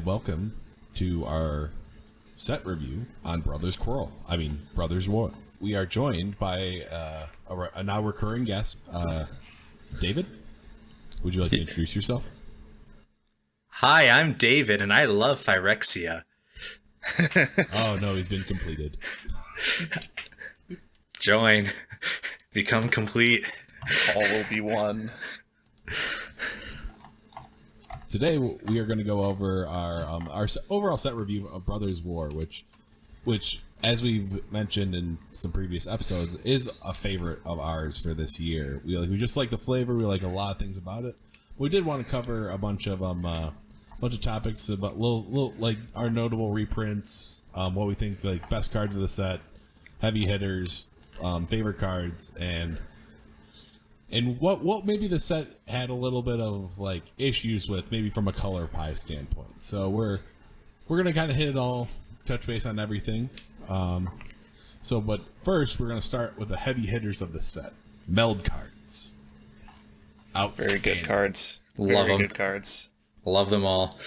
and welcome to our set review on Brothers War. We are joined by a now recurring guest, David. Would you like to introduce yourself? Hi, I'm David, and I love Phyrexia. Oh no, he's been completed. Join. Become complete. All will be one. Today we are going to go over our overall set review of Brothers War, which, as we've mentioned in some previous episodes, is a favorite of ours for this year. We just like the flavor. We like a lot of things about it. We did want to cover a bunch of topics about little like our notable reprints, what we think like best cards of the set, heavy hitters, favorite cards, and what maybe the set had a little bit of like issues with, maybe from a color pie standpoint. So we're gonna kind of hit it all, touch base on everything. But first we're gonna start with the heavy hitters of the set. Meld cards. Very good cards. Love them. Good cards. Love them all.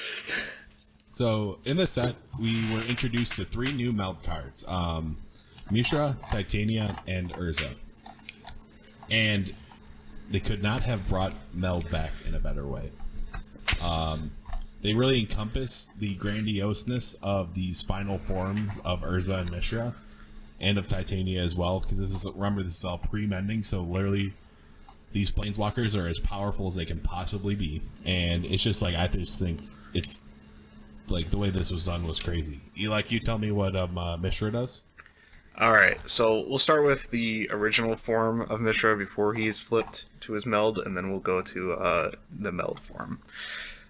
So in this set, we were introduced to 3 new meld cards: Mishra, Titania, and Urza. And they could not have brought meld back in a better way. They really encompass the grandioseness of these final forms of Urza and Mishra, and of Titania as well. Because this is all pre-mending, so literally these planeswalkers are as powerful as they can possibly be, and it's just like I just think it's like the way this was done was crazy. You tell me what Mishra does. Alright, so we'll start with the original form of Mishra before he's flipped to his meld, and then we'll go to the meld form.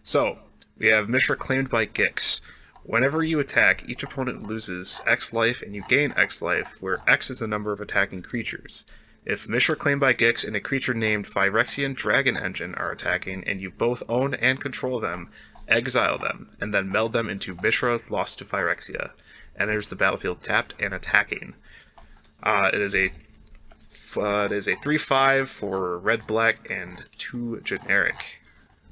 So, we have Mishra claimed by Gix. Whenever you attack, each opponent loses X life and you gain X life, where X is the number of attacking creatures. If Mishra claimed by Gix and a creature named Phyrexian Dragon Engine are attacking, and you both own and control them, exile them, and then meld them into Mishra lost to Phyrexia. Enters the battlefield tapped and attacking. It is a 3/5 for red, black, and 2 generic.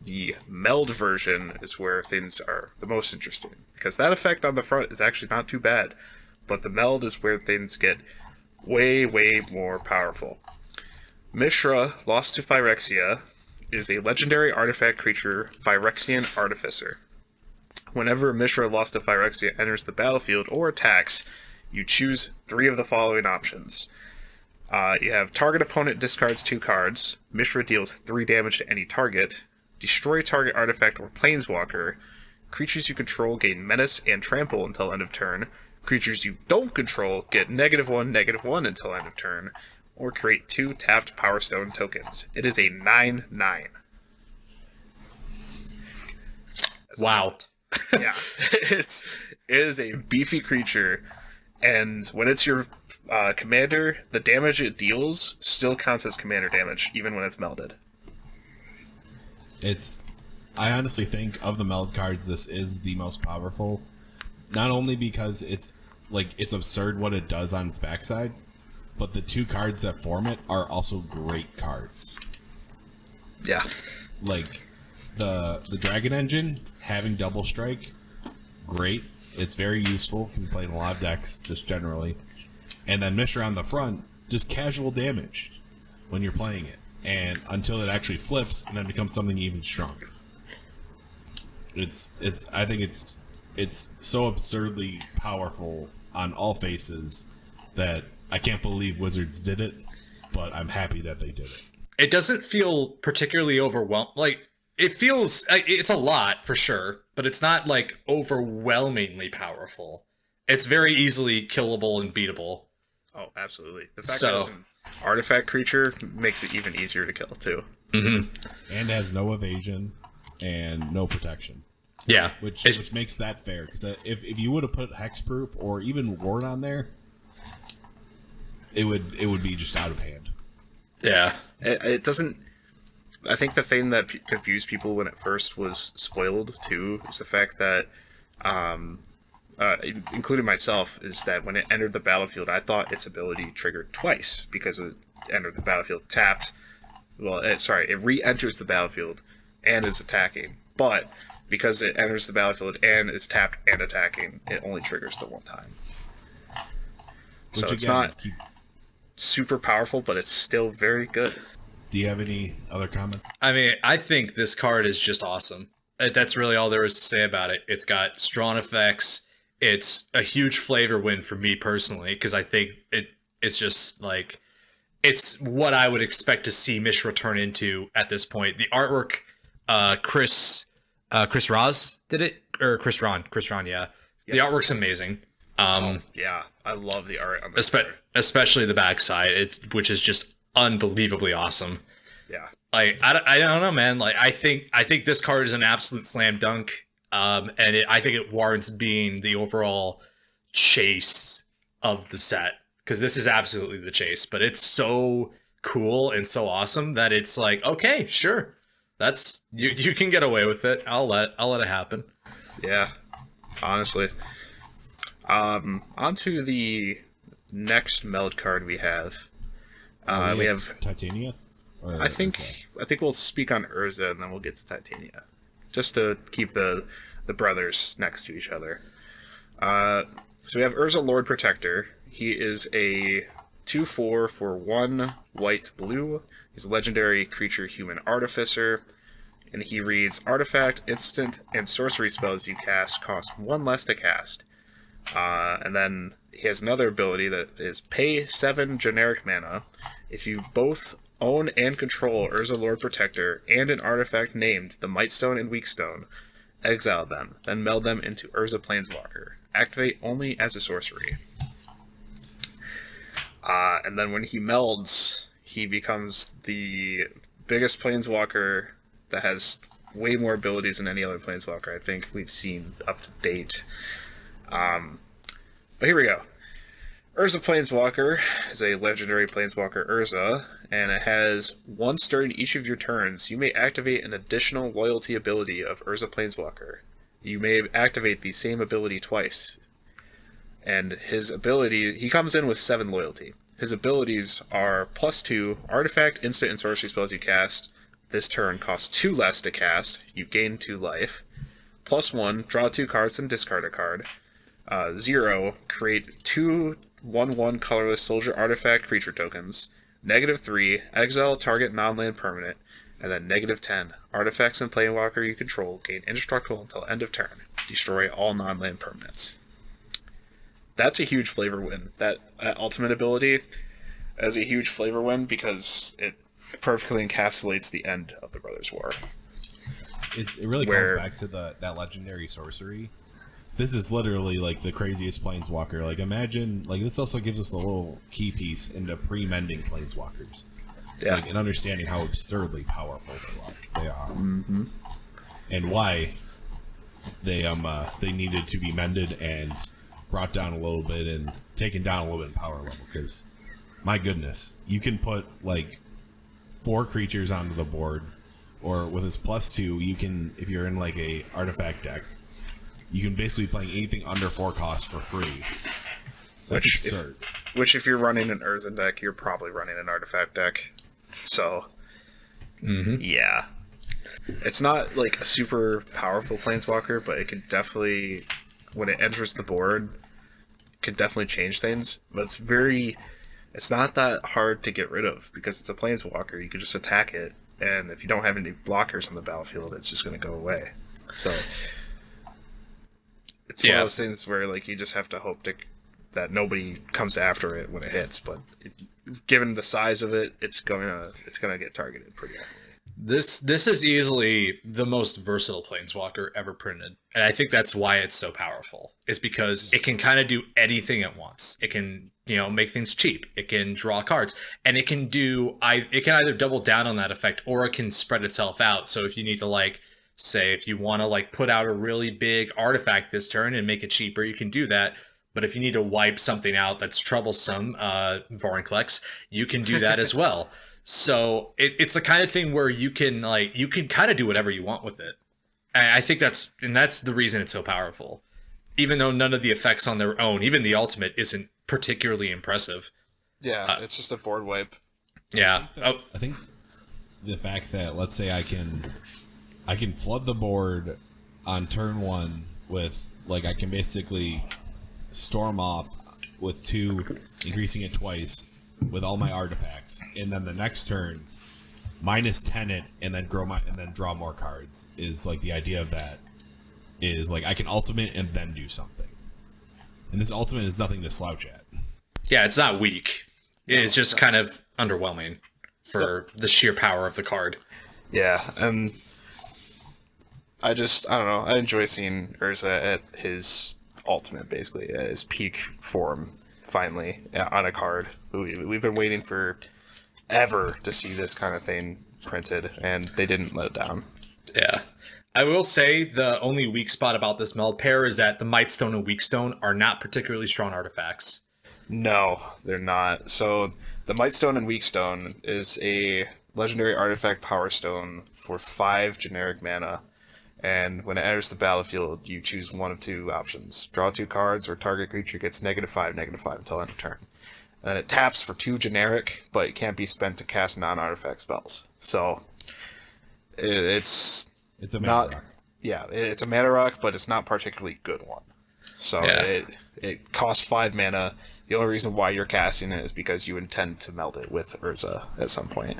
The meld version is where things are the most interesting, because that effect on the front is actually not too bad, but the meld is where things get way, way more powerful. Mishra lost to Phyrexia is a legendary artifact creature, Phyrexian Artificer. Whenever Mishra lost to Phyrexia enters the battlefield or attacks, you choose 3 of the following options. You have target opponent discards 2 cards, Mishra deals 3 damage to any target, destroy target artifact or planeswalker, creatures you control gain menace and trample until end of turn, creatures you don't control get -1/-1 until end of turn, or create 2 tapped Power Stone tokens. It is a 9/9. Wow. Yeah, it is a beefy creature, and when it's your commander, the damage it deals still counts as commander damage, even when it's melded. I honestly think of the meld cards, this is the most powerful. Not only because it's absurd what it does on its backside, but the 2 cards that form it are also great cards. Yeah. Like the Dragon Engine having double strike, great. It's very useful. Can be played in a lot of decks just generally. And then Mishra on the front, just casual damage when you're playing it, and until it actually flips and then becomes something even stronger. I think it's so absurdly powerful on all faces that I can't believe Wizards did it, but I'm happy that they did it. It doesn't feel particularly overwhelming. Like, it feels... It's a lot, for sure, but it's not, like, overwhelmingly powerful. It's very easily killable and beatable. Oh, absolutely. The fact that it's an artifact creature makes it even easier to kill, too. Mm-hmm. And has no evasion and no protection. Yeah. Which makes that fair, because if you would have put Hexproof or even Ward on there, it would be just out of hand. Yeah. It doesn't... I think the thing that confused people when it first was spoiled, too, is the fact that, including myself, is that when it entered the battlefield, I thought its ability triggered twice, because it entered the battlefield tapped. Well, it re-enters the battlefield and is attacking. But because it enters the battlefield and is tapped and attacking, it only triggers the one time. So it's not super powerful, but it's still very good. Do you have any other comments? I mean, I think this card is just awesome. That's really all there is to say about it. It's got strong effects. It's a huge flavor win for me personally, because I think it's just like, it's what I would expect to see Mishra turn into at this point. The artwork, Chris Roz did it, or Chris Ron, yeah. The artwork's amazing. Yeah, I love the art on this. Especially the backside, which is just unbelievably awesome. Yeah. Like, I don't know, man. Like, I think this card is an absolute slam dunk. And I think it warrants being the overall chase of the set, because this is absolutely the chase. But it's so cool and so awesome that it's like, okay, sure, that's you can get away with it. I'll let it happen. Yeah, honestly. Onto the next meld card we have. We have Titania. I think we'll speak on Urza and then we'll get to Titania, just to keep the brothers next to each other. So we have Urza Lord Protector. He is a 2/4 for 1 white blue. He's a legendary creature human artificer, and he reads artifact, instant, and sorcery spells you cast cost 1 less to cast. And then he has another ability that is pay 7 generic mana. If you both own and control Urza Lord Protector and an artifact named the Mightstone and Weakstone, exile them, then meld them into Urza Planeswalker. Activate only as a sorcery. And then when he melds, he becomes the biggest Planeswalker that has way more abilities than any other Planeswalker I think we've seen up to date. But here we go. Urza Planeswalker is a legendary Planeswalker Urza, and it has once during each of your turns, you may activate an additional loyalty ability of Urza Planeswalker. You may activate the same ability twice. And his ability, he comes in with 7 loyalty. His abilities are +2, artifact, instant, and sorcery spells you cast this turn cost 2 less to cast, you gain 2 life. +1, draw 2 cards and discard a card. 0, create 2 1/1 colorless soldier artifact creature tokens. -3, exile target non-land permanent. And then -10, artifacts and Planeswalker you control gain indestructible until end of turn. Destroy all non-land permanents. That's a huge flavor win. That ultimate ability is a huge flavor win because it perfectly encapsulates the end of the Brothers' War. It really comes back to that legendary sorcery. This is literally like the craziest Planeswalker. Like, imagine, like, this also gives us a little key piece into pre-mending Planeswalkers. Yeah. Like, and understanding how absurdly powerful they are. Mm-hmm. And why they needed to be mended and brought down a little bit and taken down a little bit in power level. Because, my goodness, you can put, like, 4 creatures onto the board, or with his +2, you can, if you're in, like, a artifact deck, you can basically play anything under 4 costs for free. That's absurd. Which if you're running an Urza deck, you're probably running an artifact deck. So, yeah. It's not like a super powerful Planeswalker, but it can definitely, when it enters the board, could definitely change things. But it's not that hard to get rid of, because it's a Planeswalker. You can just attack it, and if you don't have any blockers on the battlefield, it's just going to go away. So it's one of those things where, like, you just have to hope that nobody comes after it when it hits. But given the size of it, it's gonna get targeted pretty heavily. This is easily the most versatile Planeswalker ever printed, and I think that's why it's so powerful. Is because it can kind of do anything at once. It can, make things cheap. It can draw cards, and it can either double down on that effect, or it can spread itself out. So if you need to, like, say, if you want to, like, put out a really big artifact this turn and make it cheaper, you can do that. But if you need to wipe something out that's troublesome, Vorinclex, you can do that as well. So it's the kind of thing where you can kind of do whatever you want with it. And I think that's the reason it's so powerful. Even though none of the effects on their own, even the ultimate, isn't particularly impressive. Yeah, it's just a board wipe. Yeah. I think the fact that, let's say I can flood the board on turn 1 with, like, I can basically storm off with 2, increasing it twice with all my artifacts, and then the next turn minus 10 it, and then draw more cards. Is like the idea of that is like I can ultimate and then do something, and this ultimate is nothing to slouch at. Yeah, it's not weak. It's just kind of underwhelming for the sheer power of the card. Yeah, and I don't know. I enjoy seeing Urza at his ultimate, basically, at his peak form, finally, on a card. We've been waiting for ever to see this kind of thing printed, and they didn't let it down. Yeah. I will say the only weak spot about this meld pair is that the Mightstone and Weakstone are not particularly strong artifacts. No, they're not. So the Mightstone and Weakstone is a legendary artifact power stone for 5 generic mana, and when it enters the battlefield, you choose one of 2 options. Draw 2 cards, or target creature gets -5/-5 until end of turn. And it taps for 2 generic, but it can't be spent to cast non-artifact spells. So it's a mana not rock. Yeah, it's a mana rock, but it's not particularly good one. So Yeah. it costs 5 mana. The only reason why you're casting it is because you intend to meld it with Urza at some point.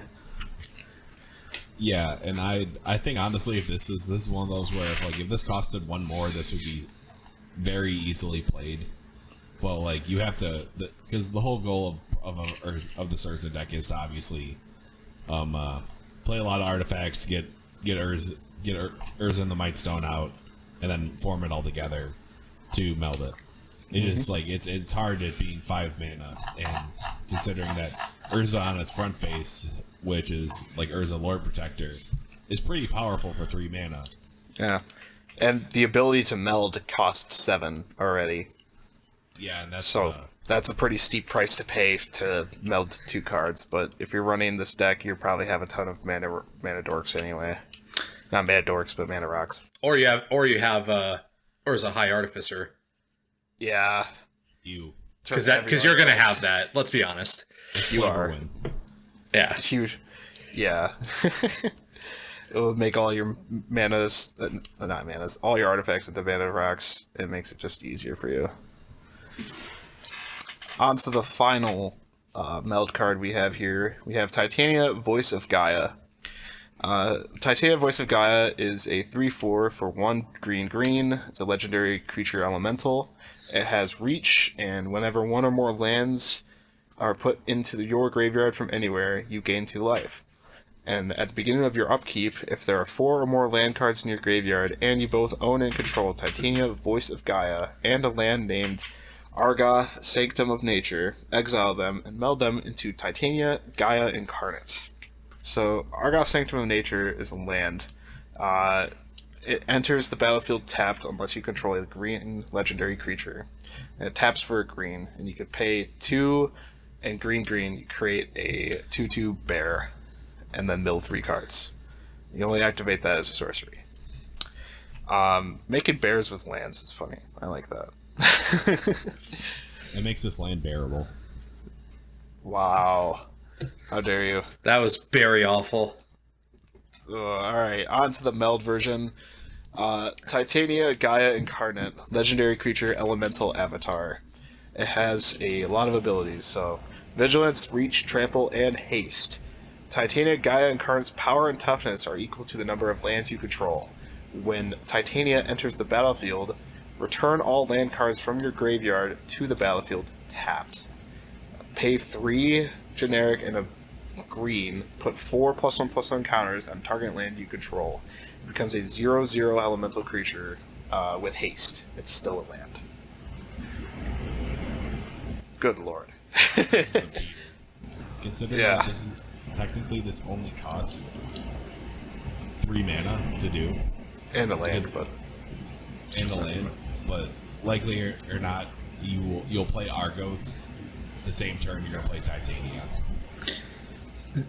Yeah, and I think honestly, if this is one of those where if this costed 1 more, this would be very easily played. Well, like you have to, because the whole goal of this Urza deck is to obviously play a lot of artifacts, get Urza and the Mightstone out, and then form it all together to meld it. It is like it's hard at being 5 mana, and considering that Urza on its front face, which is like Urza Lord Protector, is pretty powerful for 3 mana. Yeah, and the ability to meld costs 7 already. Yeah, and That's a pretty steep price to pay to meld 2 cards. But if you're running this deck, you probably have a ton of mana dorks anyway. Not mana dorks, but mana rocks. Or you have Urza High Artificer. Yeah, Because you're gonna have that. Let's be honest. you are. Win. Yeah. Huge. Yeah. It will make all your manas, not manas, all your artifacts into mana rocks. It makes it just easier for you. On to the final meld card we have here. We have Titania, Voice of Gaia. Titania, Voice of Gaia is a 3/4 for 1 green. It's a legendary creature elemental. It has reach, and whenever 1 or more lands are put into your graveyard from anywhere, you gain 2 life. And at the beginning of your upkeep, if there are 4 or more land cards in your graveyard, and you both own and control Titania, Voice of Gaia, and a land named Argoth, Sanctum of Nature, exile them and meld them into Titania, Gaia Incarnate. So, Argoth, Sanctum of Nature is a land. It enters the battlefield tapped unless you control a green legendary creature. And it taps for a green, and you could pay 2 and green, you create a 2/2 bear, and then mill 3 cards. You only activate that as a sorcery. Making bears with lands is funny. I like that. It makes this land bearable. Wow. How dare you. That was very awful. Alright, on to the meld version. Titania, Gaia Incarnate, legendary creature, elemental avatar. It has a lot of abilities, so Vigilance, Reach, Trample, and Haste. Titania, Gaia Incarnate's power and toughness are equal to the number of lands you control. When Titania enters the battlefield, return all land cards from your graveyard to the battlefield tapped. Pay 3 generic and a green, put 4 +1/+1 counters on target land you control. It becomes a 0/0 elemental creature with haste. It's still a land. Good lord. Considering Yeah. that this only costs 3 mana to do, And a land, Because- but and a land, but likely or not, you'll play Argoth the same turn you're gonna play Titania.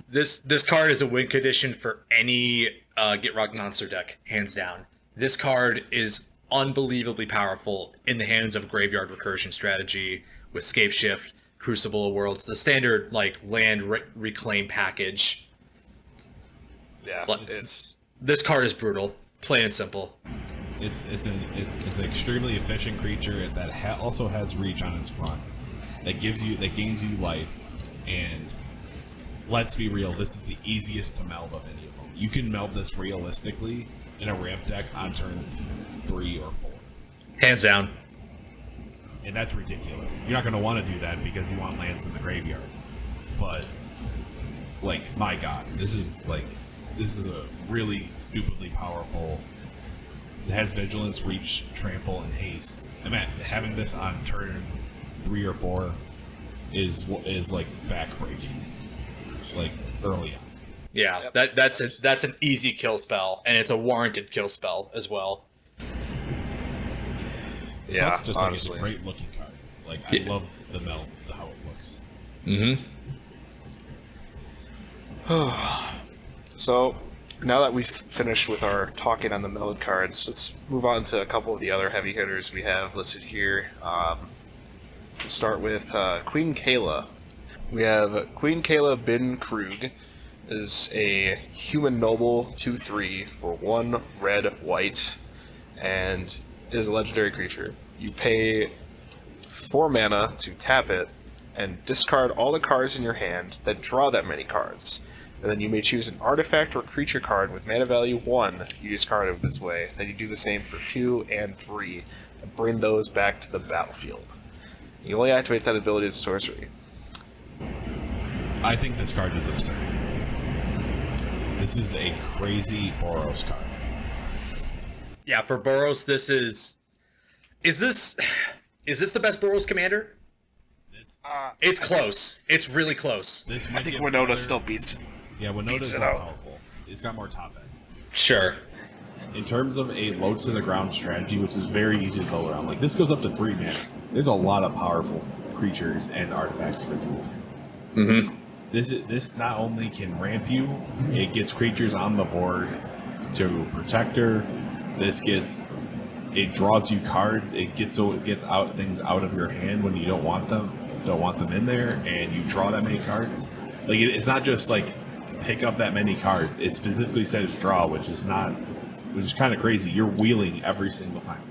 This card is a win condition for any Get Rock monster deck, hands down. This card is unbelievably powerful in the hands of a graveyard recursion strategy with Scape Shift, Crucible of Worlds, the standard like land reclaim package. yeah, But it's this card is brutal, plain and simple. it's an extremely efficient creature that also has reach on its front. That gains you life, and let's be real, this is the easiest to meld of any of them. You can meld this realistically in a ramp deck on turn 3 or 4. Hands down. And that's ridiculous. You're not going to want to do that because you want lands in the graveyard. But, like, my god, this is a really stupidly powerful. It has vigilance, reach, trample, and haste. I mean, having this on turn 3 or 4 is like backbreaking, like early on. Yeah, that's an easy kill spell, and it's a warranted kill spell as well. It's also just like, it's a great looking card. Like, I love the meld, how it looks. So, now that we've finished with our talking on the meld cards, let's move on to a couple of the other heavy hitters we have listed here. We'll start with Queen Kayla. We have Queen Kayla Bin Krug is a human noble 2/3 for 1 red white, and it is a legendary creature. You pay 4 mana to tap it and discard all the cards in your hand that draw that many cards. And then you may choose an artifact or creature card with mana value 1 you discard it this way. Then you do the same for 2 and 3 and bring those back to the battlefield. You only activate that ability as a sorcery. I think this card is absurd. This is a crazy Boros card. Yeah, for Boros, this is this the best Boros commander? It's close. It's really close. I think Winota still beats. Yeah, Winota's more powerful. It's got more top end. Sure. In terms of a low to the ground strategy, which is very easy to go around, like this goes up to 3 mana. There's a lot of powerful creatures and artifacts for 3. This not only can ramp you, it gets creatures on the board to protect her. It draws you cards. It gets out things out of your hand when you don't want them in there, and you draw that many cards. Like it's not just like pick up that many cards. It specifically says draw, which is kind of crazy. You're wheeling every single time.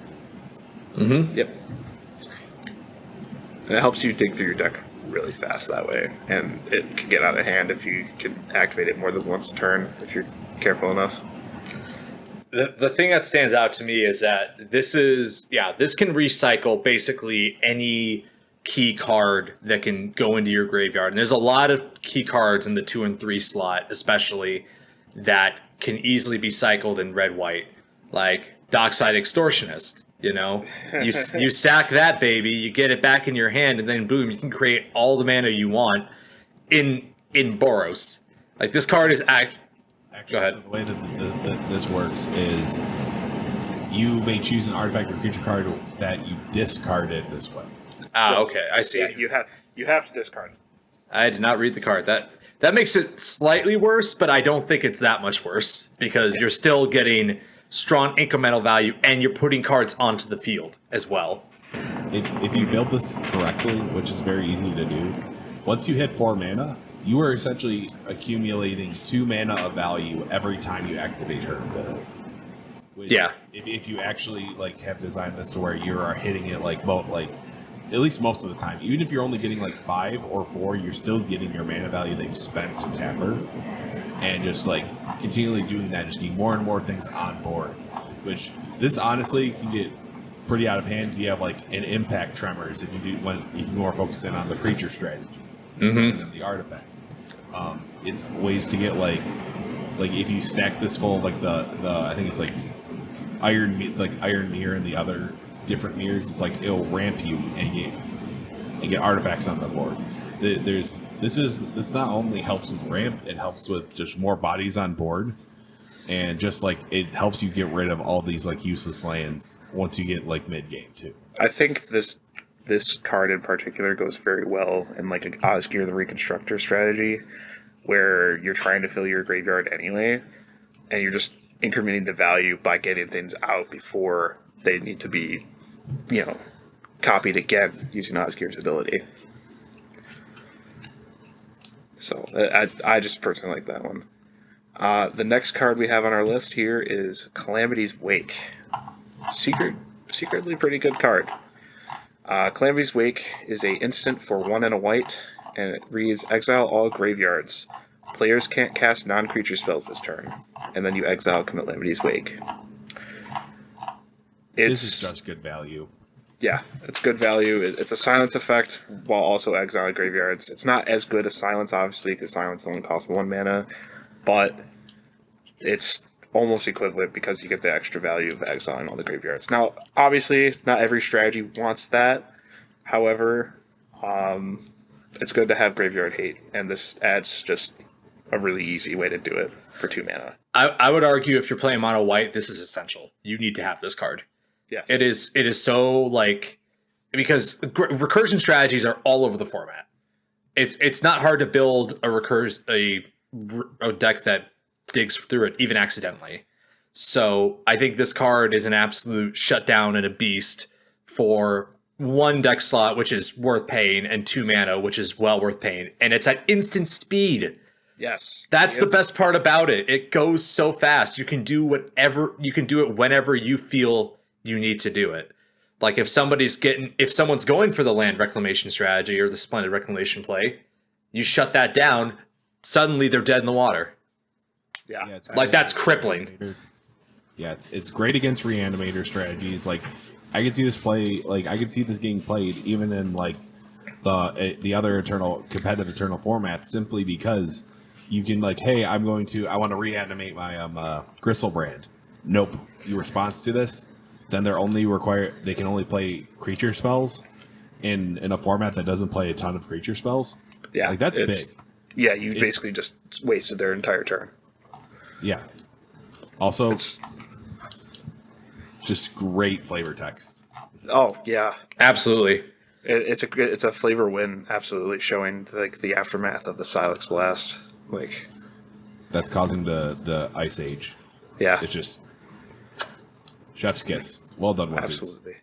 Yep. And it helps you dig through your deck really fast that way, and it can get out of hand if you can activate it more than once a turn if you're careful enough. The thing that stands out to me is that this can recycle basically any key card that can go into your graveyard. And there's a lot of key cards in the 2 and 3 slot, especially, that can easily be cycled in red-white, like Dockside Extortionist. You know, you sack that baby, you get it back in your hand, and then boom, you can create all the mana you want in Boros. Like this card is actually. Go ahead. So the way that this works is you may choose an artifact or creature card that you discarded this way. Ah, okay, I see. Yeah, you have to discard. I did not read the card. That makes it slightly worse, but I don't think it's that much worse because you're still getting strong incremental value and you're putting cards onto the field as well. If you build this correctly, which is very easy to do, once you hit 4 mana, you are essentially accumulating 2 mana of value every time you activate her ability. Yeah. If you actually have designed this to where you are hitting it at least most of the time, even if you're only getting 5 or 4, you're still getting your mana value that you spent to tap her, and just continually doing that, just getting more and more things on board. Which this honestly can get pretty out of hand if you have an impact tremors. If you do when you can more focus in on the creature strategy than the artifact. It's ways to get if you stack this full of the I think it's Iron Mirror and the other different mirrors, it's it'll ramp you and get artifacts on the board. This not only helps with ramp, it helps with just more bodies on board, and just it helps you get rid of all these useless lands once you get mid game too. I think this card in particular goes very well in an Osgir the Reconstructor strategy, where you're trying to fill your graveyard anyway, and you're just incrementing the value by getting things out before they need to be, copied again using Osgir's ability. So I just personally like that one. The next card we have on our list here is Calamity's Wake. secretly pretty good card. Calamity's Wake is a instant for 1 and a white, and it reads exile all graveyards. Players can't cast non-creature spells this turn, and then you exile Calamity's Wake. This is just good value. Yeah, it's good value. It's a silence effect while also exiling graveyards. It's not as good as silence, obviously, because silence only costs 1 mana, but it's almost equivalent because you get the extra value of exiling all the graveyards. Now, obviously, not every strategy wants that. However, it's good to have graveyard hate, and this adds just a really easy way to do it for 2 mana. I would argue if you're playing mono white, this is essential. You need to have this card. Yes. It is so, like, because recursion strategies are all over the format. It's not hard to build a deck that digs through it even accidentally. So I think this card is an absolute shutdown and a beast for 1 deck slot, which is worth paying, and 2 mana, which is well worth paying, and it's at instant speed. Yes. That's the best part about it. It goes so fast. You can do whatever, you can do it whenever you feel you need to do it. Like if someone's going for the land reclamation strategy or the splendid reclamation play, you shut that down, suddenly they're dead in the water. Yeah. Like that's crippling. Yeah, it's great against reanimator strategies. Like I can see this getting played even in like the other competitive eternal formats, simply because you can, like, hey, I want to reanimate my Gristlebrand. Nope. You respond to this, then they can only play creature spells in a format that doesn't play a ton of creature spells. Yeah, like that's big. Yeah, you basically just wasted their entire turn. Yeah. Also, it's just great flavor text. Oh yeah, Absolutely. It's a flavor win, absolutely, showing like the aftermath of the Silex Blast. Like that's causing the Ice Age. Yeah, it's just chef's kiss. Well done, Wizards. Absolutely.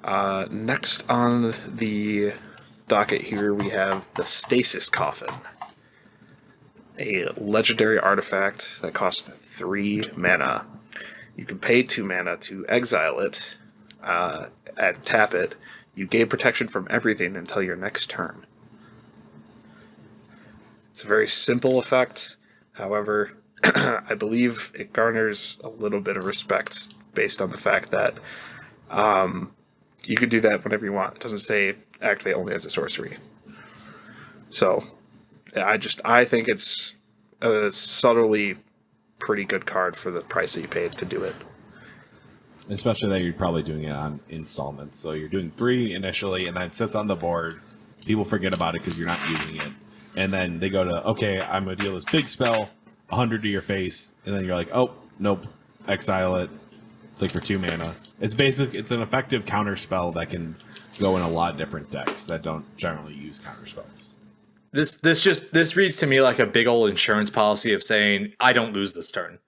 Mm-hmm. Next on the docket here, we have the Stasis Coffin, a legendary artifact that costs 3 mana. You can pay 2 mana to exile it, and tap it. You gain protection from everything until your next turn. It's a very simple effect. However, I believe it garners a little bit of respect based on the fact that you can do that whenever you want. It doesn't say activate only as a sorcery. So, I think it's a subtly pretty good card for the price that you paid to do it. Especially that you're probably doing it on installments. So you're doing 3 initially, and then it sits on the board. People forget about it because you're not using it. And then they go to, okay, I'm going to deal this big spell, 100 to your face. And then you're like, oh, nope, exile it. It's like for 2 mana. It's an effective counter spell that can go in a lot of different decks that don't generally use counter spells. This reads to me like a big old insurance policy of saying, I don't lose this turn.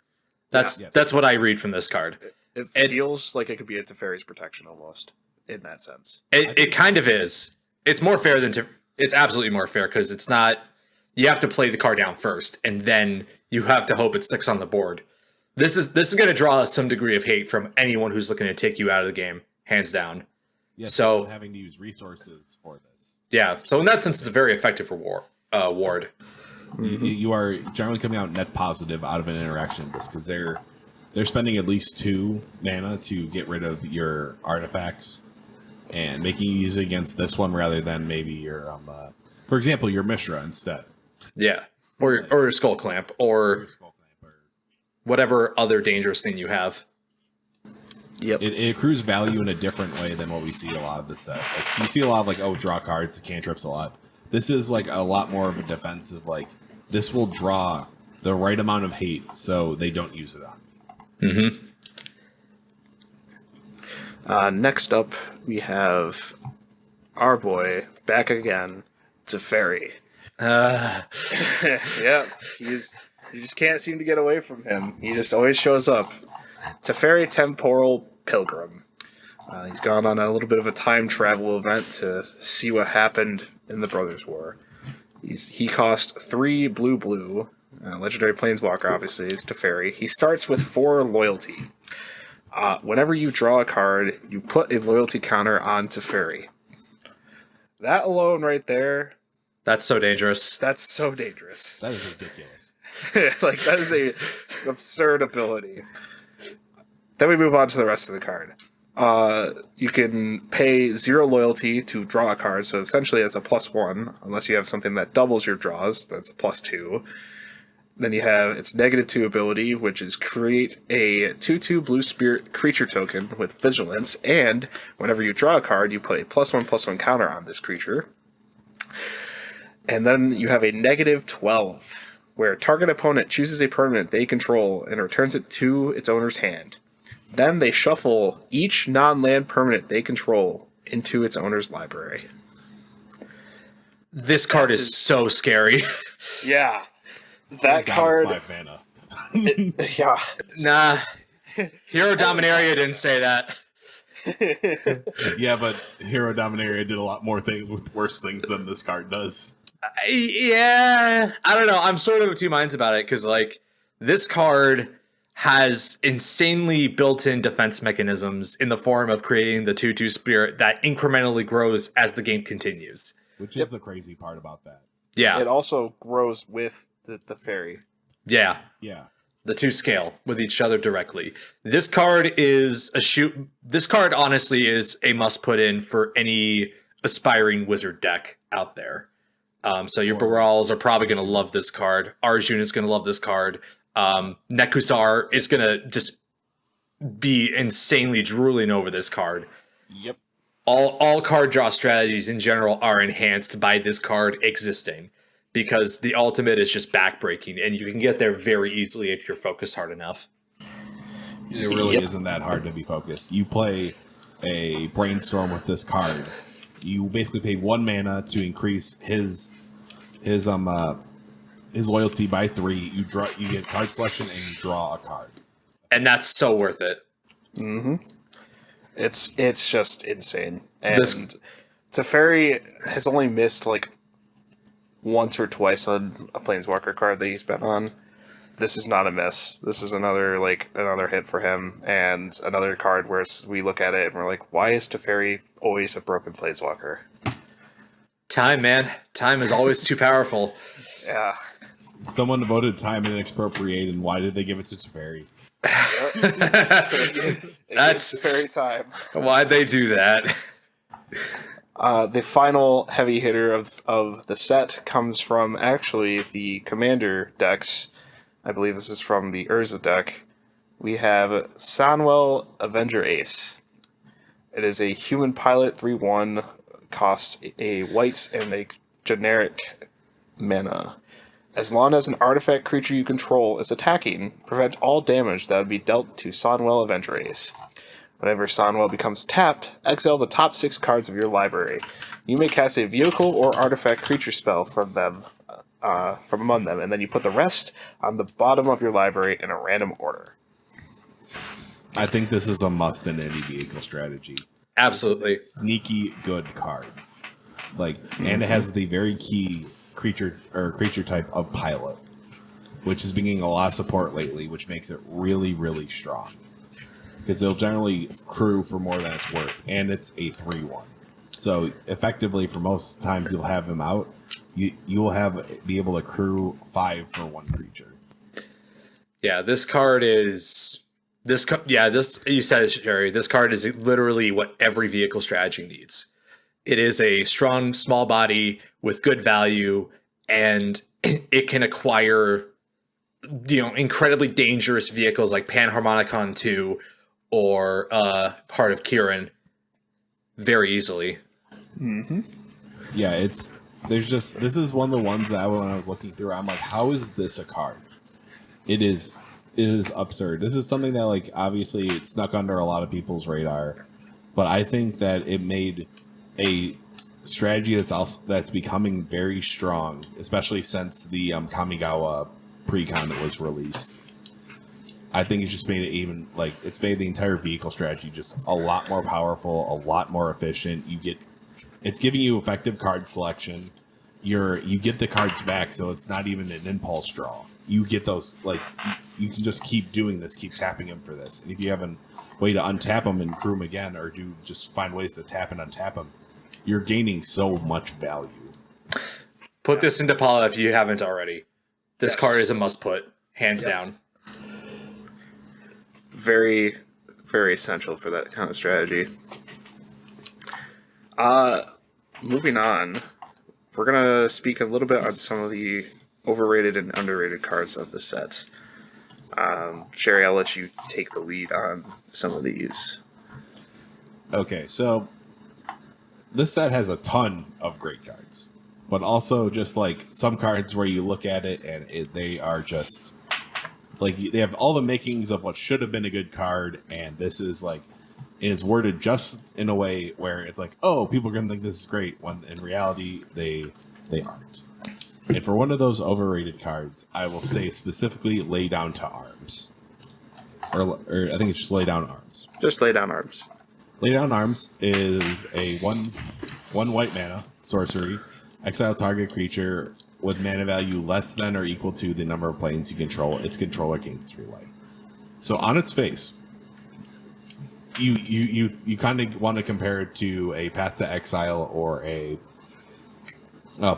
That's what I read from this card. It feels like it could be a Teferi's protection almost, in that sense. It kind of is. It's more fair than it's absolutely more fair because it's not. You have to play the card down first, and then you have to hope it sticks on the board. This is going to draw some degree of hate from anyone who's looking to take you out of the game, hands down. Yeah, so having to use resources for this. Yeah, so in that sense, it's a very effective ward. Mm-hmm. You are generally coming out net positive out of an interaction with this because they're spending at least 2 mana to get rid of your artifacts and making you use it against this one rather than maybe your, for example, your Mishra instead. Yeah, or your Skull Clamp or whatever other dangerous thing you have. Yep. It accrues value in a different way than what we see a lot of the set. Like, you see a lot of draw cards, cantrips a lot. This is like a lot more of a defensive, this will draw the right amount of hate so they don't use it on me. Mm-hmm. Next up, we have our boy back again, Teferi. Yeah, you just can't seem to get away from him. He just always shows up. Teferi Temporal Pilgrim. He's gone on a little bit of a time travel event to see what happened in the Brothers' War. He cost 3 blue. Legendary Planeswalker, obviously, is Teferi. He starts with 4 loyalty. Whenever you draw a card, you put a loyalty counter on Teferi. That alone right there, That's so dangerous. that's so dangerous. That is ridiculous. Like, that is a absurd ability. Then we move on to the rest of the card. You can pay 0 loyalty to draw a card, so essentially it's a +1, unless you have something that doubles your draws, that's a +2. Then you have its -2 ability, which is create a 2/2 blue spirit creature token with vigilance, and whenever you draw a card, you put a +1/+1 counter on this creature. And then you have a -12, where target opponent chooses a permanent they control and returns it to its owner's hand. Then they shuffle each non-land permanent they control into its owner's library. This card is so scary. Yeah. That God, card... it's 5 mana. Yeah. Nah. Hero Dominaria didn't say that. Yeah, but Hero Dominaria did a lot more things with worse things than this card does. Yeah. I don't know. I'm sort of of two minds about it, because, like, this card has insanely built-in defense mechanisms in the form of creating the 2/2 spirit that incrementally grows as the game continues. Which is the crazy part about that. Yeah. It also grows with the fairy. Yeah. Yeah. The 2 scale with each other directly. This card is This card honestly is a must put in for any aspiring wizard deck out there. So your Barals are probably going to love this card. Arjun is going to love this card. Nekusar is going to just be insanely drooling over this card. Yep. All card draw strategies in general are enhanced by this card existing, because the ultimate is just backbreaking, and you can get there very easily if you're focused hard enough. It really isn't that hard to be focused. You play a brainstorm with this card. You basically pay 1 mana to increase his loyalty by 3. You get card selection and you draw a card. And that's so worth it. Mm-hmm. It's just insane. And Teferi has only missed like once or twice on a Planeswalker card that he's been on. This is not a miss. This is another hit for him, and another card where we look at it and we're like, why is Teferi always a broken Planeswalker? Time, man. Time is always too powerful. Yeah. Someone voted time and expropriate, and why did they give it to Teferi? That's Teferi time. why'd they do that. The final heavy hitter of the set comes from actually the Commander decks. I believe this is from the Urza deck. We have Sanwell Avenger Ace. It is a human pilot 3/1, cost a white and a generic mana. As long as an artifact creature you control is attacking, prevent all damage that would be dealt to Sanwell Avenger Ace. Whenever Sanwell becomes tapped, exile the top 6 cards of your library. You may cast a vehicle or artifact creature spell from among them, and then you put the rest on the bottom of your library in a random order. I think this is a must in any vehicle strategy. Absolutely. Sneaky good card. And it has the very key creature type of pilot, which is being a lot of support lately, which makes it really, really strong. Because they'll generally crew for more than it's worth, and it's a 3/1. So effectively, for most times you'll have him out, you'll be able to crew 5 for 1 creature. Yeah, you said it, Jerry. This card is literally what every vehicle strategy needs. It is a strong, small body with good value, and it can acquire, incredibly dangerous vehicles like Panharmonicon 2 or Heart of Kiran very easily. Mm-hmm. Yeah, this is one of the ones that when I was looking through, I'm like, how is this a card? It is absurd. This is something that obviously it snuck under a lot of people's radar, but I think that it made a strategy that's becoming very strong, especially since the Kamigawa pre-con that was released. I think it's just made it it's made the entire vehicle strategy just a lot more powerful, a lot more efficient. It's giving you effective card selection. You get the cards back, so it's not even an impulse draw. you get those, like, you can just keep doing this, keep tapping him for this. And if you have a way to untap him and crew him again, or do just find ways to tap and untap him, you're gaining so much value. Put this into Paula if you haven't already. This Yes. card is a must put, hands down. Very, very essential for that kind of strategy. Moving on, we're gonna speak a little bit on some of the overrated and underrated cards of the set. Sherry, I'll let you take the lead on some of these. Okay, so this set has a ton of great cards, but also just like some cards where you look at it and they are just like they have all the makings of what should have been a good card, and this is like it's worded just in a way where it's like, oh, people are gonna think this is great, when in reality they aren't. And for one of those overrated cards, I will say specifically Lay Down to Arms. Or I think it's just Lay Down Arms. Just lay down arms. Lay Down Arms is a one white mana sorcery. Exile target creature with mana value less than or equal to the number of planes you control. Its controller gains 3 life. So on its face, you kind of want to compare it to a Path to Exile or a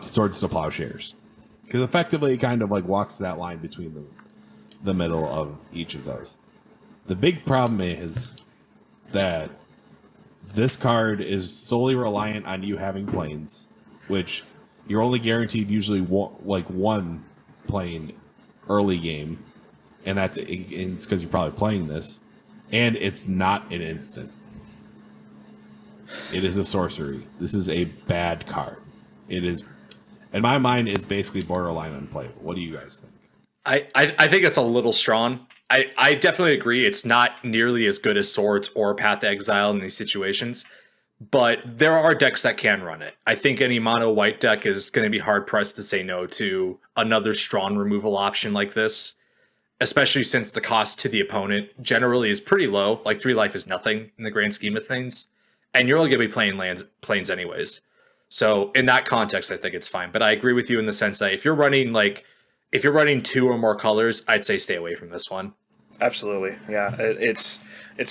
Swords to Plowshares, because effectively it kind of like walks that line between the middle of each of those. The big problem is that this card is solely reliant on you having planes, which you're only guaranteed usually one plane early game, and it's because you're probably playing this, and it's not an instant. It is a sorcery. This is a bad card. It is, in my mind, is basically borderline unplayable. What do you guys think? I think it's a little strong. I definitely agree. It's not nearly as good as Swords or Path to Exile in these situations, but there are decks that can run it. I think any mono white deck is going to be hard pressed to say no to another strong removal option like this, especially since the cost to the opponent generally is pretty low. Like 3 life is nothing in the grand scheme of things, and you're only going to be playing planes anyways. So in that context, I think it's fine. But I agree with you in the sense that if you're running 2 or more colors, I'd say stay away from this one. Absolutely, yeah. It's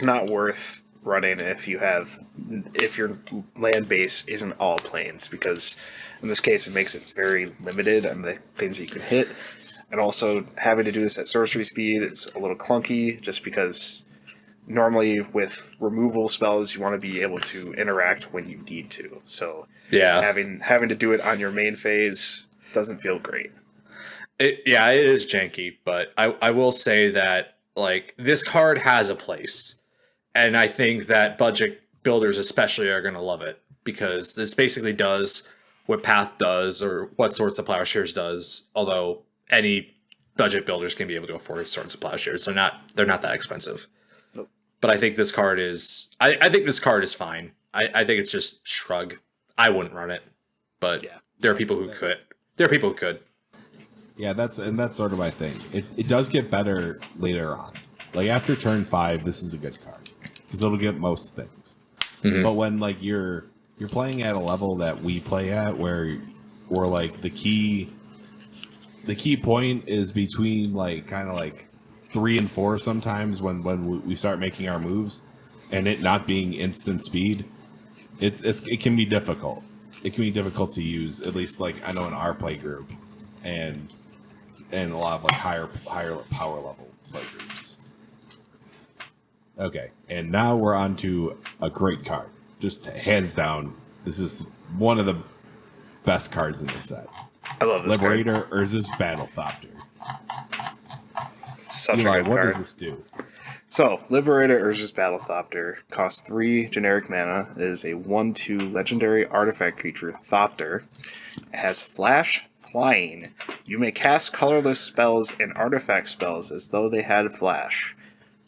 not worth running if your land base isn't all planes, because in this case it makes it very limited on the things that you can hit, and also having to do this at sorcery speed is a little clunky, just because normally with removal spells you want to be able to interact when you need to. So Yeah, having to do it on your main phase doesn't feel great. it is janky, but I will say that like this card has a place, and I think that budget builders especially are going to love it, because this basically does what Path does or what Swords to Plowshares does. Although any budget builders can be able to afford Swords to Plowshares, they're not that expensive. Nope. But I think this card is I think this card is fine. I think it's just shrug. I wouldn't run it, but Yeah. there are people who could. There are people who could. Yeah, that's sort of my thing. It does get better later on. Like after turn 5, this is a good card because it'll get most things. Mhm. But when like you're playing at a level that we play at, where like the key point is between like kind of like 3 and 4 sometimes when we start making our moves, and it not being instant speed, it can be difficult. It can be difficult to use, at least like I know in our play group, and a lot of like higher power level play groups. Okay, and now we're on to a great card. Just hands down, this is one of the best cards in the set. I love this Liberator Urza's Battlethopter. card. Such Eli, a good what card. does this do? So, Liberator Urza's Battlethopter costs 3 generic mana. It is a 1/2 legendary artifact creature, Thopter. It has flash, flying. You may cast colorless spells and artifact spells as though they had flash.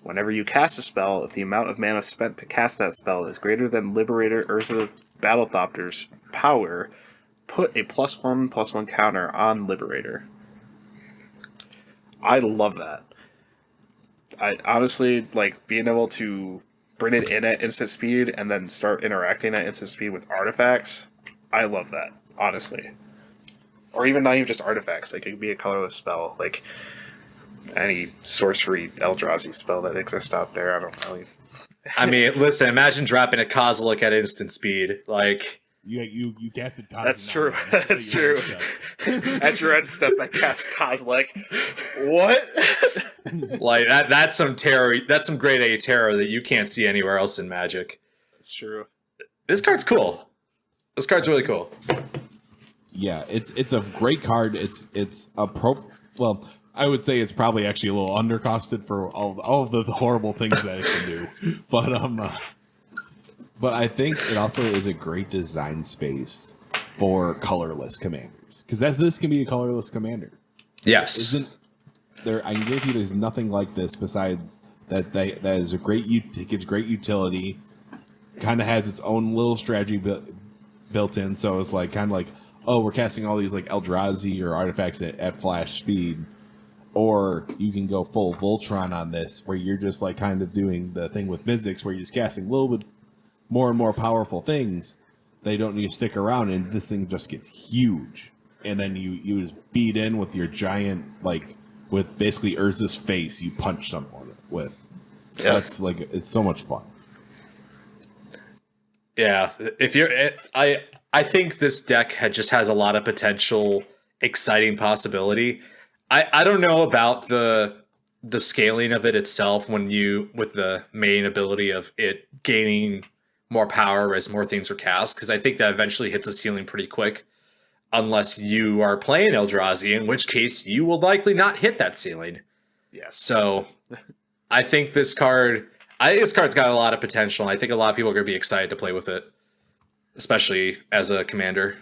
Whenever you cast a spell, if the amount of mana spent to cast that spell is greater than Liberator Urza Battlethopter's power, put a +1/+1 counter on Liberator. I love that. I honestly like being able to bring it in at instant speed and then start interacting at instant speed with artifacts. I love that, honestly. Or even not even just artifacts, like it could be a colorless spell. Like any sorcery Eldrazi spell that exists out there. I don't really. I mean, listen, imagine dropping a Kozilek at instant speed. Like, You casted Kozilek. That's true. That's true. At your end step, I cast Kozilek. What? like that's some terror. That's some grade A terror that you can't see anywhere else in Magic. That's true. This card's cool. This card's really cool. Yeah, it's a great card. It's a well, I would say it's probably actually a little undercosted for all of the horrible things that it can do. But I think it also is a great design space for colorless commanders, because this can be a colorless commander. Yes. Isn't there? I can guarantee you there's nothing like this besides that. That is a great. It gives great utility. Kind of has its own little strategy built in, so it's like kind of like, oh, we're casting all these like Eldrazi or artifacts at flash speed, or you can go full Voltron on this, where you're just like kind of doing the thing with Mizzix, where you're just casting a little bit more and more powerful things. They don't need to stick around, and this thing just gets huge, and then you just beat in with your giant, like with basically Urza's face, you punch someone with. Yeah. That's like, it's so much fun. Yeah, if you're, I think this deck just has a lot of potential, exciting possibility. I don't know about the scaling of it itself with the main ability of it gaining more power as more things are cast, because I think that eventually hits a ceiling pretty quick, unless you are playing Eldrazi, in which case you will likely not hit that ceiling. Yes. So I think this card's got a lot of potential, and I think a lot of people are going to be excited to play with it, especially as a commander.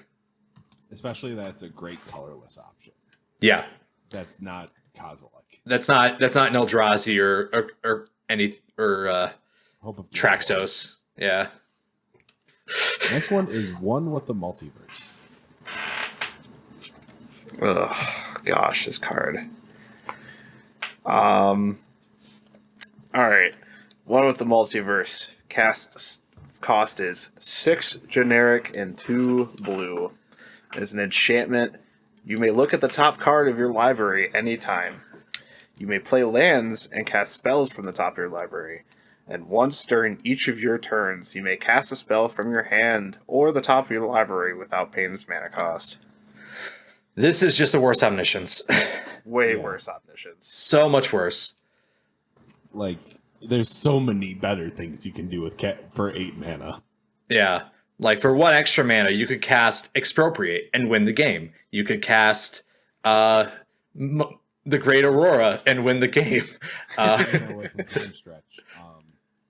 Especially that's a great colorless option. Yeah. That's not Kozilek. That's not an Eldrazi or any Hope of Traxos. Yeah. Next one is One with the Multiverse. Ugh, gosh, this card. All right. One with the Multiverse. Cost is 6 generic and 2 blue. As an enchantment, you may look at the top card of your library anytime. You may play lands and cast spells from the top of your library. And once during each of your turns, you may cast a spell from your hand or the top of your library without paying its mana cost. This is just a worse Omniscience. Way worse Omniscience. So much worse. Like, there's so many better things you can do with for 8 mana. Yeah. Like, for 1 extra mana, you could cast Expropriate and win the game. You could cast the Great Aurora and win the game. Time stretch.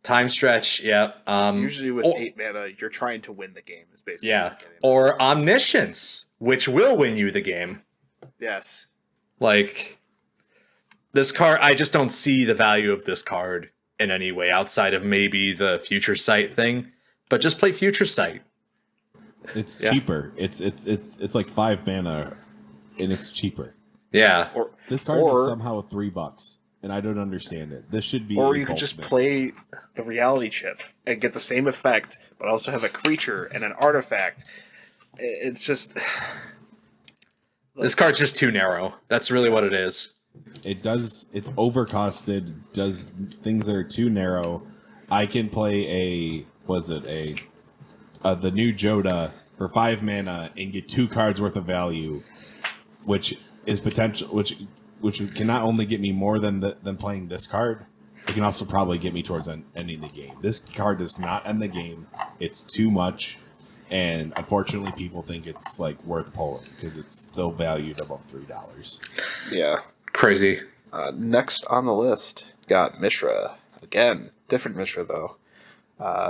Time stretch, yeah. Usually with 8 mana, you're trying to win the game. Is basically yeah. Or Omniscience, which will win you the game. Yes. Like, this card, I just don't see the value of this card in any way outside of maybe the Future Sight thing. But just play Future Sight. It's cheaper. It's like 5 mana, and it's cheaper. Yeah. This card is somehow $3, and I don't understand it. This should be. Or you could just play the Reality Chip and get the same effect, but also have a creature and an artifact. It's just. This card's just too narrow. That's really what it is. It does. It's overcosted. Does things that are too narrow. I can play the new Joda for 5 mana and get 2 cards worth of value, which is potential. Which can not only get me more than playing this card, it can also probably get me towards ending the game. This card does not end the game. It's too much, and unfortunately, people think it's like worth pulling because it's still valued above $3. Yeah. Crazy. Next on the list, got Mishra. Again, different Mishra, though.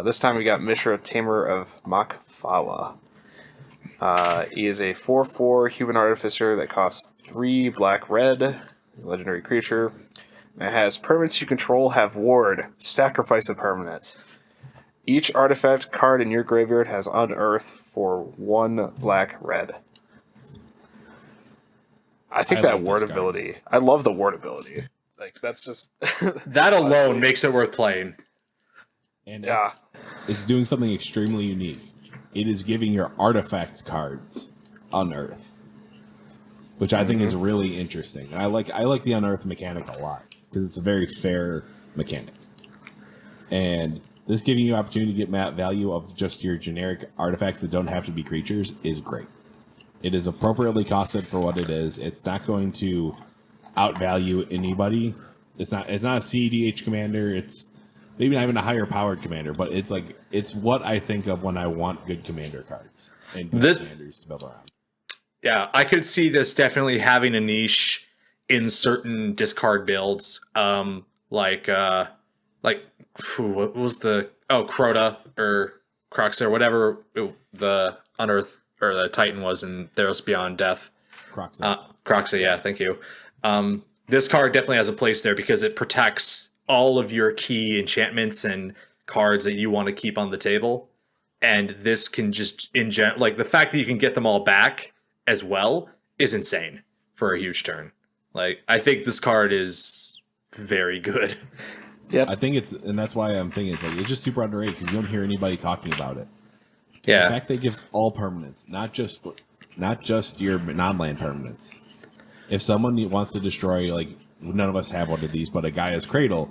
This time we got Mishra, Tamer of Makfawa. He is a 4/4 human artificer that costs 3 black-red. He's a legendary creature. It has permanents you control have ward. Sacrifice a permanent. Each artifact card in your graveyard has unearth for 1 black-red. I think that ward ability. I love the ward ability. Like, that's just that alone makes it worth playing. And it's doing something extremely unique. It is giving your artifacts cards unearth. which I think is really interesting. I like the unearth mechanic a lot because it's a very fair mechanic, and this giving you opportunity to get map value of just your generic artifacts that don't have to be creatures is great. It is appropriately costed for what it is. It's not going to outvalue anybody. It's not a CEDH commander. It's maybe not even a higher powered commander, but it's what I think of when I want good commander cards and good commanders to build around. Yeah, I could see this definitely having a niche in certain discard builds. What was the Crota or Croxa or whatever the Unearth or the Titan was in Theros Beyond Death. Croxa, yeah, thank you. This card definitely has a place there because it protects all of your key enchantments and cards that you want to keep on the table. And this can just the fact that you can get them all back as well is insane for a huge turn. Like, I think this card is very good. Yeah, I think and that's why I'm thinking it's just super underrated because you don't hear anybody talking about it. Yeah, the fact that it gives all permanents, not just your non-land permanents. If someone wants to destroy, like, none of us have one of these, but a Gaia's Cradle,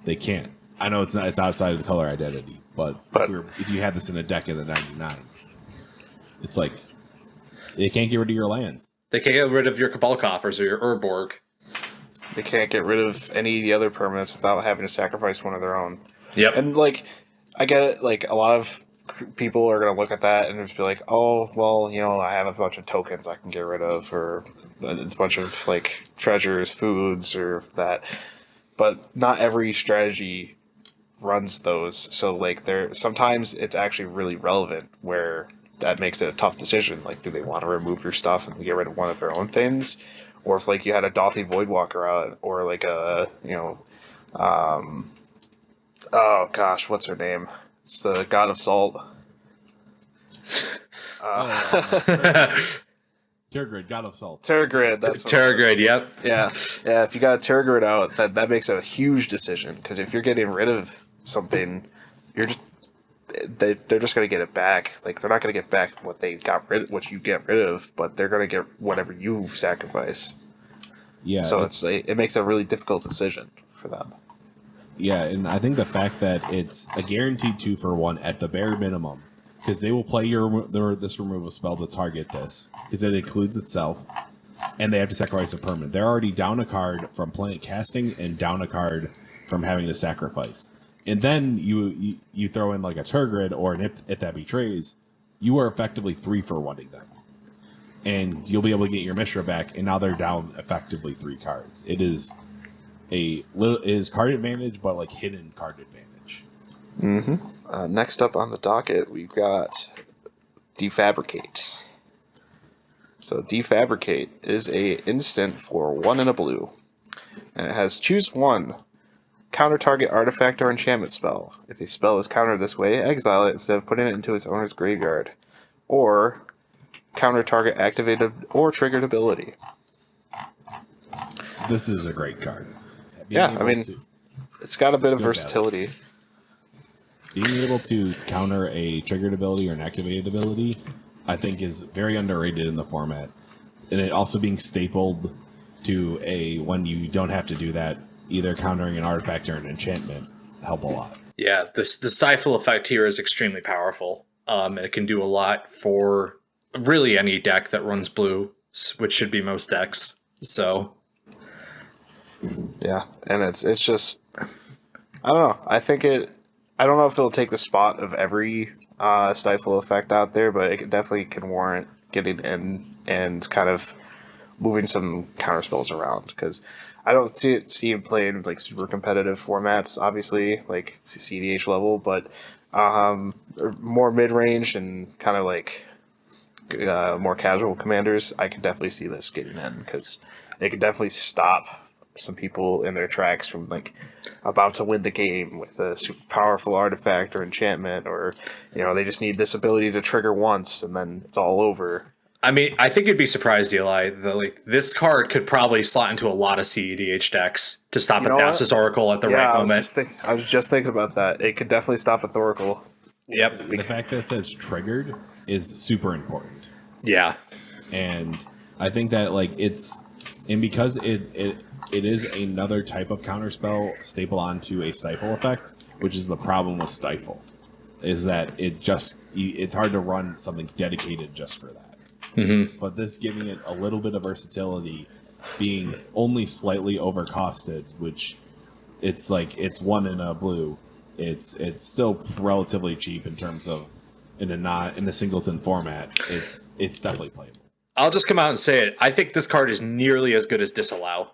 they can't. I know it's outside of the color identity, but if you had this in a deck in the 99, it's like they can't get rid of your lands. They can't get rid of your Cabal Coffers or your Urborg. They can't get rid of any of the other permanents without having to sacrifice one of their own. Yep. And, like, I get it. Like, a lot of people are going to look at that and just be like, oh, well, I have a bunch of tokens I can get rid of, or a bunch of, like, treasures, foods, or that. But not every strategy runs those. So, like, sometimes it's actually really relevant where that makes it a tough decision. Like, do they want to remove your stuff and get rid of one of their own things? Or if, like, you had a Dothy Voidwalker out, or, like, oh, gosh, what's her name? It's the God of Salt. Terragrid, God of Salt. Terragrid, that's what Terragrid, yep. Yeah, if you got a Terragrid out, that makes a huge decision. Because if you're getting rid of something, they're just going to get it back. Like, they're not going to get back what you get rid of, but they're going to get whatever you sacrifice. Yeah. So it makes a really difficult decision for them. Yeah, and I think the fact that it's a guaranteed 2-for-1 at the bare minimum, because they will play this removal spell to target this, because it includes itself, and they have to sacrifice a permanent. They're already down a card from planet casting and down a card from having to sacrifice. And then you throw in like a Tergrid or an If That Betrays, you are effectively 3-for-1ing them. And you'll be able to get your Mishra back, and now they're down effectively 3 cards. It is card advantage, but like hidden card advantage. Mm-hmm. Next up on the docket, we've got Defabricate. So Defabricate is a instant for 1 and a blue. And it has choose 1. Counter target artifact or enchantment spell. If a spell is countered this way, exile it instead of putting it into its owner's graveyard. Or counter target activated or triggered ability. This is a great card. It's got a bit of versatility. Being able to counter a triggered ability or an activated ability, I think, is very underrated in the format. And it also being stapled to when you don't have to do that, either countering an artifact or an enchantment, help a lot. Yeah, the Stifle effect here is extremely powerful. And it can do a lot for really any deck that runs blue, which should be most decks. So yeah, and it's just, I don't know. I don't know if it'll take the spot of every Stifle effect out there, but it definitely can warrant getting in and kind of moving some counter spells around, because I don't see him playing like super competitive formats, obviously, like CDH level, but more mid-range and kind of like more casual commanders, I can definitely see this getting in, because they can definitely stop some people in their tracks from like about to win the game with a super powerful artifact or enchantment, or they just need this ability to trigger once and then it's all over. I mean, I think you'd be surprised, Eli, that this card could probably slot into a lot of CEDH decks to stop a Thassa's Oracle at the right moment. I was just thinking about that. It could definitely stop a Thoracle. Yep. The fact that it says triggered is super important. Yeah. And I think that like and because it is another type of counterspell staple onto a stifle effect, which is the problem with stifle, is that it's hard to run something dedicated just for that. Mm-hmm. But this giving it a little bit of versatility, being only slightly overcosted, which it's like it's 1 in a blue. It's still relatively cheap in terms of in a singleton format. It's definitely playable. I'll just come out and say it. I think this card is nearly as good as Disallow.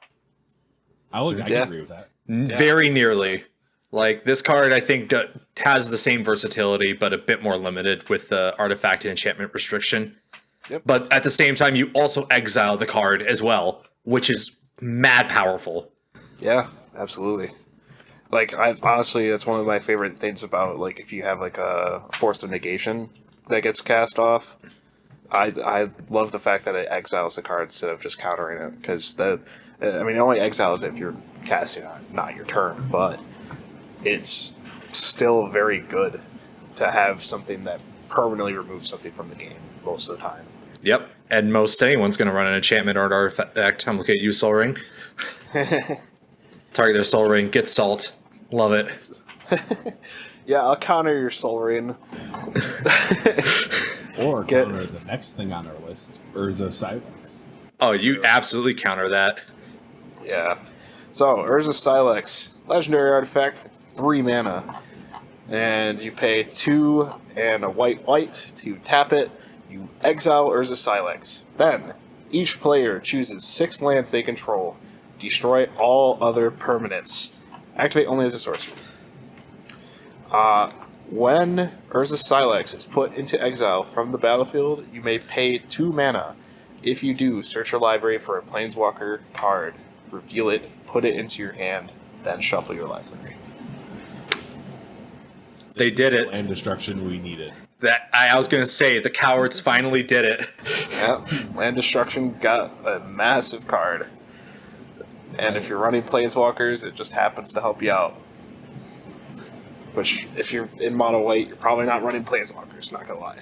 I can agree with that. Very nearly. Like, this card, I think, has the same versatility, but a bit more limited with the artifact and enchantment restriction. Yep. But at the same time, you also exile the card as well, which is mad powerful. Yeah, absolutely. Like, honestly, that's one of my favorite things about, like, if you have, like, a Force of Negation that gets cast off. I love the fact that it exiles the card instead of just countering it, because it only exiles it if you're casting on not your turn, but it's still very good to have something that permanently removes something from the game most of the time. Yep, and most anyone's going to run an enchantment or an artifact. I'm looking at you, Soul Ring. Target their Soul Ring, get salt. Love it. Yeah, I'll counter your Soul Ring. Or counter the next thing on our list, Urza Silex. Oh, you absolutely counter that. Yeah. So, Urza Silex, legendary artifact, 3 mana. And you pay 2 and a white to tap it. You exile Urza Silex. Then, each player chooses 6 lands they control. Destroy all other permanents. Activate only as a sorcery. When Urza Silex is put into exile from the battlefield, you may pay 2 mana. If you do, search your library for a Planeswalker card, reveal it, put it into your hand, then shuffle your library. They did it. And destruction we needed. That I was going to say, the cowards finally did it. Yep, Land Destruction got a massive card. And if you're running Planeswalkers, it just happens to help you out. Which, if you're in mono white, you're probably not running Planeswalkers, not gonna lie.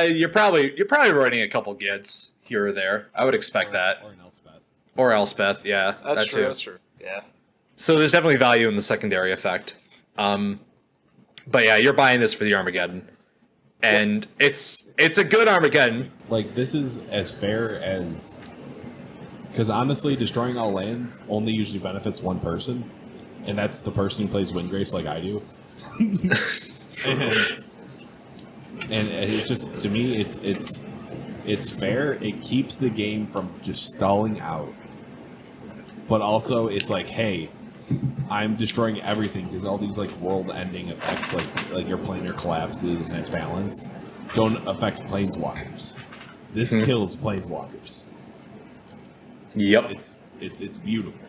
You're probably running a couple Gids here or there. I would expect that. Or an Elspeth. Or Elspeth, yeah. That's that true, too. that's true. Yeah. So there's definitely value in the secondary effect. But yeah, you're buying this for the Armageddon. And it's a good Armageddon. Like, this is as fair as... Because honestly, destroying all lands only usually benefits one person. And that's the person who plays Windgrace like I do. and it's just, to me, it's fair. It keeps the game from just stalling out. But also, it's like, hey, I'm destroying everything because all these like world-ending effects, like your planar collapses and balance, don't affect planeswalkers. This kills planeswalkers. Yep. It's beautiful.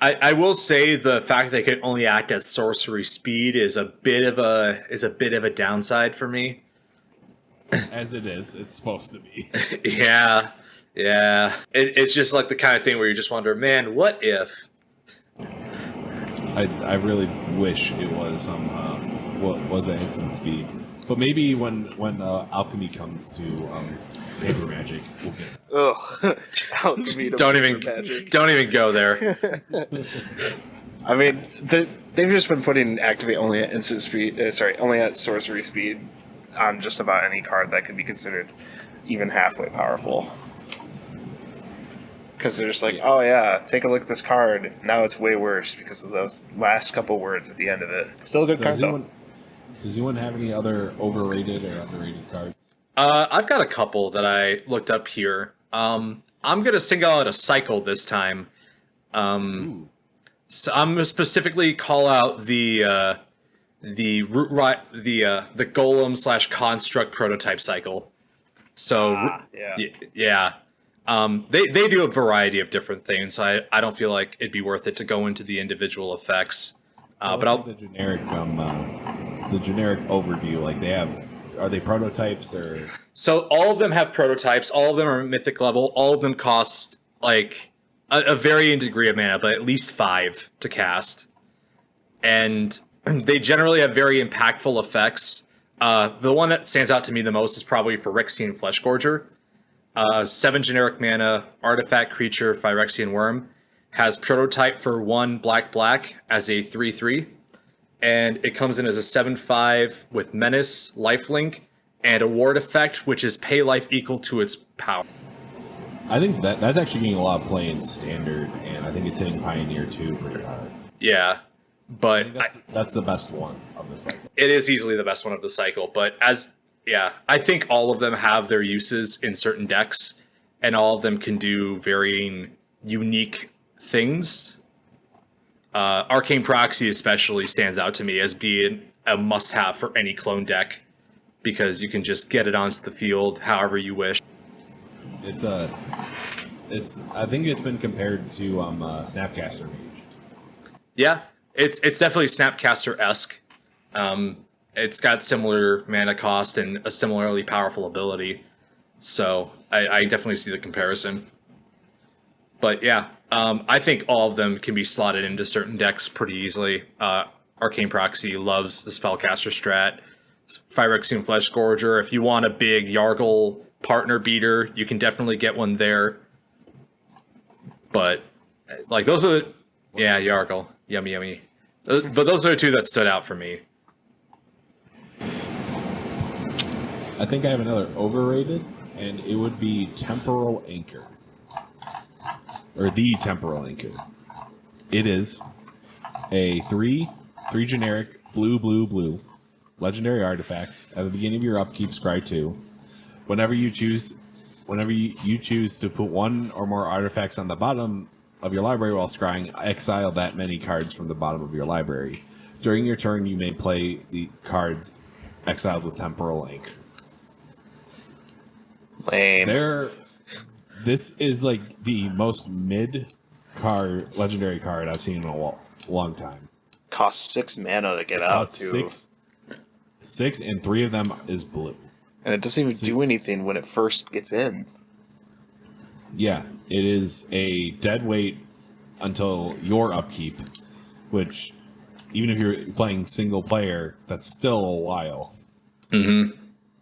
I will say the fact that they could only act as sorcery speed is a bit of a downside for me. As it's supposed to be. Yeah. It's just like the kind of thing where you just wonder, man, what if? I really wish it was what was an instant speed, but maybe when alchemy comes to paper magic, we'll get it. Ugh. Alchemy to Don't magic. even go there. I mean, they've just been putting activate only at instant speed. Only at sorcery speed on just about any card that could be considered even halfway powerful. Because they're just like, oh yeah, take a look at this card. Now it's way worse because of those last couple words at the end of it. Still a good card though. Does anyone have any other overrated or underrated cards? I've got a couple that I looked up here. I'm gonna single out a cycle this time. So I'm gonna specifically call out the golem / construct prototype cycle. So yeah. They do a variety of different things. So I don't feel like it'd be worth it to go into the individual effects. But I'll the generic Overdue. Like are they prototypes or? So all of them have prototypes. All of them are mythic level. All of them cost like a varying degree of mana, but at least 5 to cast. And they generally have very impactful effects. The one that stands out to me the most is probably Phyrexian Fleshgorger. 7 generic mana, artifact, creature, Phyrexian Worm. Has prototype for 1 black as a 3/3. And it comes in as a 7/5 with Menace, Lifelink, and a ward effect, which is pay life equal to its power. I think that's actually getting a lot of play in Standard, and I think it's hitting Pioneer too pretty hard. Yeah, I but think that's the best one of the cycle. it is easily the best one of the cycle. But I think all of them have their uses in certain decks, and all of them can do varying unique things. Arcane Proxy especially stands out to me as being a must-have for any clone deck, because you can just get it onto the field however you wish. I think it's been compared to Snapcaster Mage. Yeah, it's definitely Snapcaster-esque. It's got similar mana cost and a similarly powerful ability, so I definitely see the comparison. But yeah, I think all of them can be slotted into certain decks pretty easily. Arcane Proxy loves the Spellcaster strat. Phyrexian Fleshgorger, if you want a big Yargle partner beater, you can definitely get one there. But like those are Yargle, yummy. But those are the two that stood out for me. I think I have another overrated, and it would be Temporal Anchor. Or the Temporal Anchor. It is a 3 generic blue legendary artifact. At the beginning of your upkeep, scry 2. Whenever you choose to put one or more artifacts on the bottom of your library while scrying, exile that many cards from the bottom of your library. During your turn, you may play the cards exiled with Temporal Anchor. Lame. This is like the most mid card, legendary card I've seen in a long time. Costs 6 mana to get out, too. Six, and 3 of them is blue. And it doesn't even do anything when it first gets in. Yeah, it is a dead weight until your upkeep, which, even if you're playing single player, that's still a while. Mm-hmm.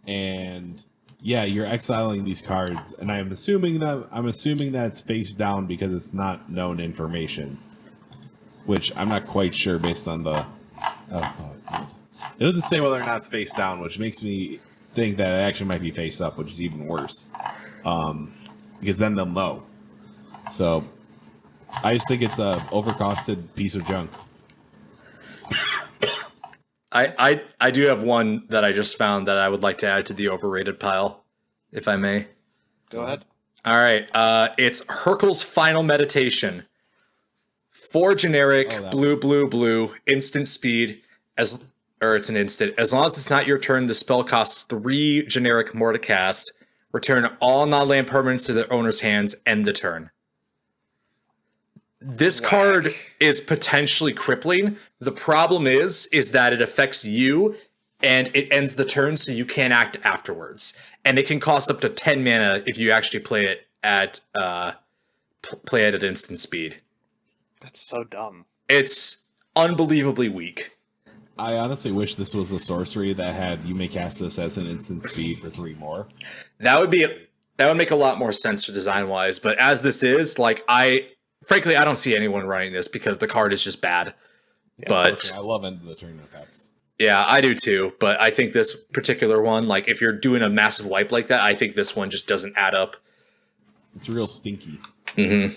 And yeah, you're exiling these cards, and I'm assuming that it's face down because it's not known information, which I'm not quite sure based on the. It doesn't say whether or not it's face down, which makes me think that it actually might be face up, which is even worse, because then they'll know. So I just think it's a overcosted piece of junk. I do have one that I just found that I would like to add to the overrated pile, if I may. Go ahead. All right. It's Hercule's Final Meditation. 4 generic, blue, instant speed. It's an instant. As long as it's not your turn, the spell costs 3 generic more to cast. Return all non-land permanents to their owner's hands. End the turn. This card is potentially crippling. The problem is that it affects you, and it ends the turn, so you can't act afterwards. And it can cost up to 10 mana if you actually play it at instant speed. That's so dumb. It's unbelievably weak. I honestly wish this was a sorcery that had you may cast this as an instant speed for 3 more. That would make a lot more sense for design wise. But as this is, like, frankly, I don't see anyone running this because the card is just bad. Yeah, but I love end of the turn effects. Yeah, I do too. But I think this particular one, like, if you're doing a massive wipe like that, I think this one just doesn't add up. It's real stinky. Mm-hmm.